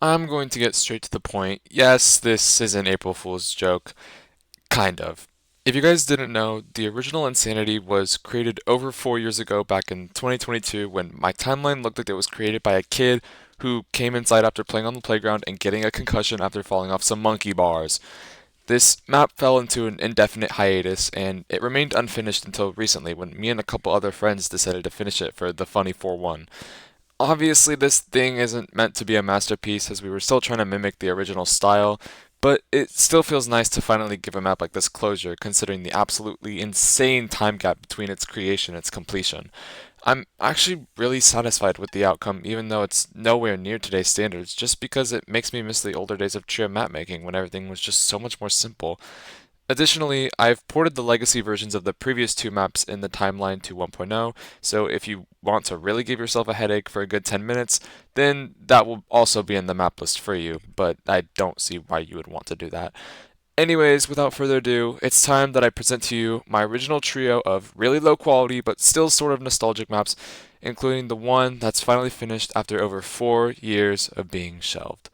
I'm going to get straight to the point. Yes, this is an April Fool's joke. Kind of. If you guys didn't know, the original Insanity was created over 4 years ago back in 2022 when my timeline looked like it was created by a kid who came inside after playing on the playground and getting a concussion after falling off some monkey bars. This map fell into an indefinite hiatus and it remained unfinished until recently when me and a couple other friends decided to finish it for the funny 4-1. Obviously, this thing isn't meant to be a masterpiece as we were still trying to mimic the original style, but it still feels nice to finally give a map like this closure considering the absolutely insane time gap between its creation and its completion. I'm actually really satisfied with the outcome, even though it's nowhere near today's standards, just because it makes me miss the older days of TRIA map making when everything was just so much more simple. Additionally, I've ported the legacy versions of the previous two maps in the timeline to 1.0, so if you want to really give yourself a headache for a good 10 minutes, then that will also be in the map list for you, but I don't see why you would want to do that. Anyways, without further ado, it's time that I present to you my original trio of really low quality but still sort of nostalgic maps, including the one that's finally finished after over 4 years of being shelved.